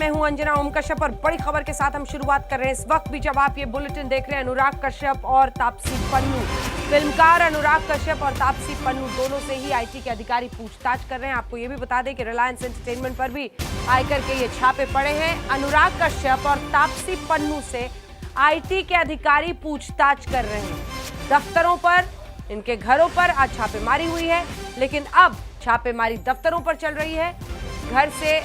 मैं हूं अंजना ओम कश्यप और बड़ी खबर के साथ हम शुरुआत कर रहे हैं इस वक्त भी जब आप ये बुलेटिन देख रहे हैं। अनुराग कश्यप और तापसी पन्नू, फिल्मकार अनुराग कश्यप और तापसी पन्नू दोनों से ही आईटी के अधिकारी पूछताछ कर रहे हैं। आपको ये भी बता दें कि रिलायंस एंटरटेनमेंट पर भी आयकर के ये छापे पड़े हैं। अनुराग कश्यप और तापसी पन्नू से आईटी के अधिकारी पूछताछ कर रहे हैं। दफ्तरों पर, इनके घरों पर आज छापेमारी हुई है, लेकिन अब छापेमारी दफ्तरों पर चल रही है। घर से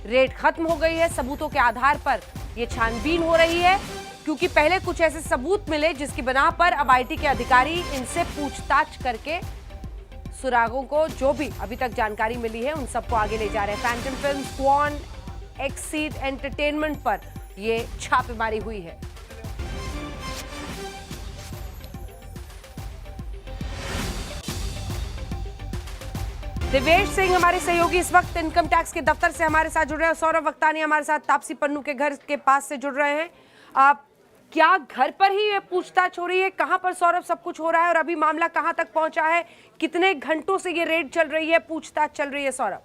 रेड खत्म हो गई है। सबूतों के आधार पर यह छानबीन हो रही है, क्योंकि पहले कुछ ऐसे सबूत मिले जिसकी बिना पर अब आईटी के अधिकारी इनसे पूछताछ करके सुरागों को, जो भी अभी तक जानकारी मिली है, उन सबको आगे ले जा रहे हैं। Phantom Films, Kwan, Exceed Entertainment पर यह छापेमारी हुई है। दिवेश सिंह हमारे सहयोगी इस वक्त इनकम टैक्स के दफ्तर से हमारे साथ जुड़ रहे हैं। सौरभ वक्तानी हमारे साथ तापसी पन्नू के घर के पास से जुड़ रहे हैं। क्या घर पर ही ये पूछताछ हो रही है? कहां पर सौरभ सब कुछ हो रहा है और अभी मामला कहां तक पहुंचा है? कितने घंटों से ये रेड चल रही है, पूछताछ चल रही है सौरभ?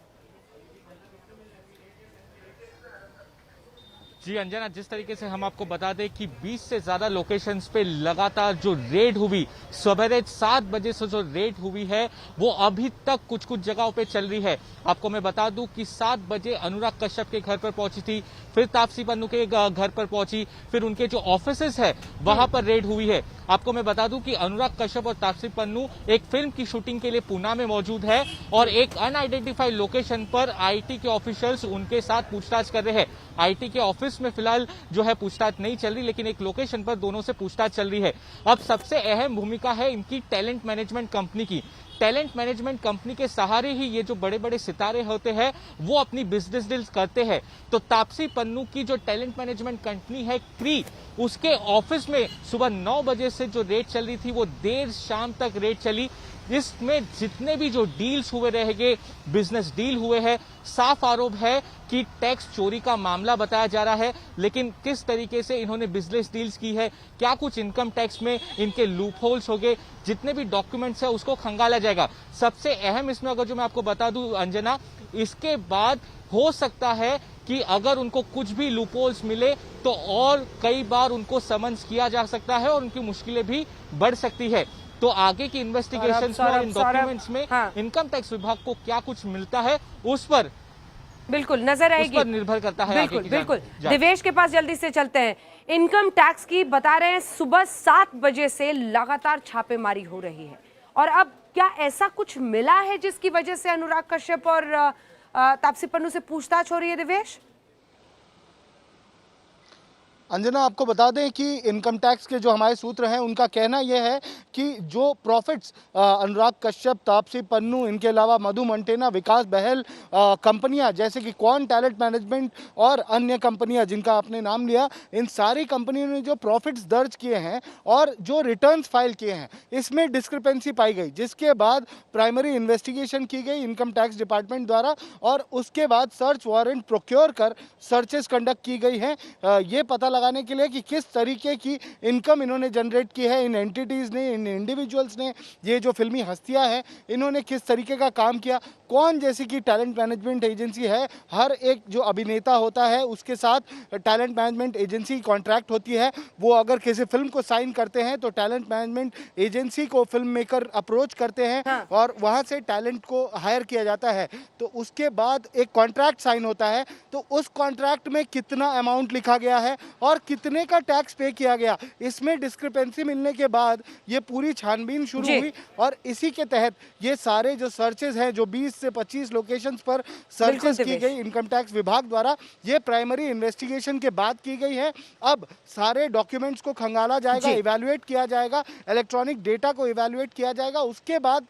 जी अंजना, जिस तरीके से हम आपको बता दें कि 20 से ज्यादा लोकेशंस पे लगातार जो रेड हुई, सवेरे 7 बजे से जो रेड हुई है वो अभी तक कुछ कुछ जगहों पे चल रही है। आपको मैं बता दूं कि 7 बजे अनुराग कश्यप के घर पर पहुंची थी, फिर तापसी पन्नू के घर पर पहुंची, फिर उनके जो ऑफिसेस है वहां पर रेड हुई है। आपको मैं बता दूं कि अनुराग कश्यप और तापसी पन्नू एक फिल्म की शूटिंग के लिए पूना में मौजूद है और एक अनआइडेंटिफाइड लोकेशन पर आईटी के ऑफिशियल्स उनके साथ पूछताछ कर रहे हैं। आईटी के ऑफिस में फिलहाल जो है पूछताछ नहीं चल रही, लेकिन एक लोकेशन पर दोनों से पूछताछ चल रही है। अब सबसे अहम भूमिका है इनकी टैलेंट मैनेजमेंट कंपनी की। टैलेंट मैनेजमेंट कंपनी के सहारे ही ये जो बड़े बड़े सितारे होते हैं वो अपनी बिजनेस डील्स करते हैं। तो तापसी पन्नू की जो टैलेंट मैनेजमेंट कंपनी है क्री, उसके ऑफिस में सुबह 9 बजे से जो रेड चल रही थी वो देर शाम तक रेड चली। इसमें जितने भी जो डील्स हुए रहेंगे, बिजनेस डील हुए हैं, साफ आरोप है कि टैक्स चोरी का मामला बताया जा रहा है। लेकिन किस तरीके से इन्होंने बिजनेस डील्स की है, क्या कुछ इनकम टैक्स में इनके लूप होल्स हो गए, जितने भी डॉक्यूमेंट्स है उसको खंगाला जाएगा। सबसे अहम इसमें अगर जो मैं आपको बता दूं अंजना, इसके बाद हो सकता है कि अगर उनको कुछ भी लूप होल्स मिले तो और कई बार उनको समन्स किया जा सकता है और उनकी मुश्किलें भी बढ़ सकती है। तो आगे की इन्वेस्टिगेशंस में और इन डॉक्यूमेंट्स में इनकम टैक्स विभाग को क्या कुछ मिलता है उस पर बिल्कुल नजर आएगी, उस पर निर्भर करता है। बिल्कुल बिल्कुल। दिवेश के पास जल्दी से चलते हैं। इनकम टैक्स की बता रहे हैं सुबह 7 बजे से लगातार छापेमारी हो रही है, और अब क्या ऐसा कुछ मिला है जिसकी वजह से अनुराग कश्यप और तापसी पन्नू से पूछताछ हो रही है? दिवेश, अंजना, आपको बता दें कि इनकम टैक्स के जो हमारे सूत्र हैं उनका कहना यह है कि जो प्रॉफिट्स अनुराग कश्यप, तापसी पन्नू, इनके अलावा मधु मंटेना, विकास बहल कंपनियां जैसे कि क्वान टैलेंट मैनेजमेंट और अन्य कंपनियां जिनका आपने नाम लिया, इन सारी कंपनियों ने जो प्रॉफिट्स दर्ज किए हैं और जो रिटर्न्स फाइल किए हैं, इसमें डिस्क्रिपेंसी पाई गई, जिसके बाद प्राइमरी इन्वेस्टिगेशन की गई इनकम टैक्स डिपार्टमेंट द्वारा और उसके बाद सर्च वारंट प्रोक्योर कर सर्चेस कंडक्ट की गई हैं ये पता लगाने के लिए कि किस तरीके की इनकम इन्होंने जनरेट की है, इन एंटिटीज़ ने, इन इंडिविजुअल्स ने, ये जो फिल्मी हस्तियां हैं, इन्होंने किस तरीके का काम किया। कौन जैसी कि टैलेंट मैनेजमेंट एजेंसी है, हर एक जो अभिनेता होता है उसके साथ टैलेंट मैनेजमेंट एजेंसी कॉन्ट्रैक्ट होती है। वो अगर किसी फिल्म को साइन करते हैं तो टैलेंट मैनेजमेंट एजेंसी को फिल्म मेकर अप्रोच करते हैं और वहाँ से टैलेंट को हायर किया जाता है। तो उसके बाद एक कॉन्ट्रैक्ट साइन होता है, तो उस कॉन्ट्रैक्ट में कितना अमाउंट लिखा गया है और कितने का टैक्स पे किया गया, इसमें डिस्क्रिपेंसी मिलने के बाद ये पूरी छानबीन शुरू हुई और इसी के तहत ये सारे जो सर्चेज हैं, जो 20 से 25 लोकेशंस पर सर्चेज की गई इनकम टैक्स विभाग द्वारा, ये प्राइमरी इन्वेस्टिगेशन के बाद की गई है। अब सारे डॉक्यूमेंट्स को खंगाला जाएगा, इवैल्यूएट किया जाएगा, इलेक्ट्रॉनिक डेटा को इवैल्यूएट किया जाएगा, उसके बाद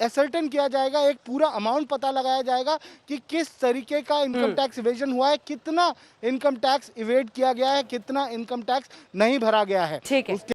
एसर्टेन किया जाएगा, एक पूरा अमाउंट पता लगाया जाएगा कि किस तरीके का इनकम टैक्स इवेजन हुआ है, कितना इनकम टैक्स इवेड किया गया है, कितना इनकम टैक्स नहीं भरा गया है। ठीक है।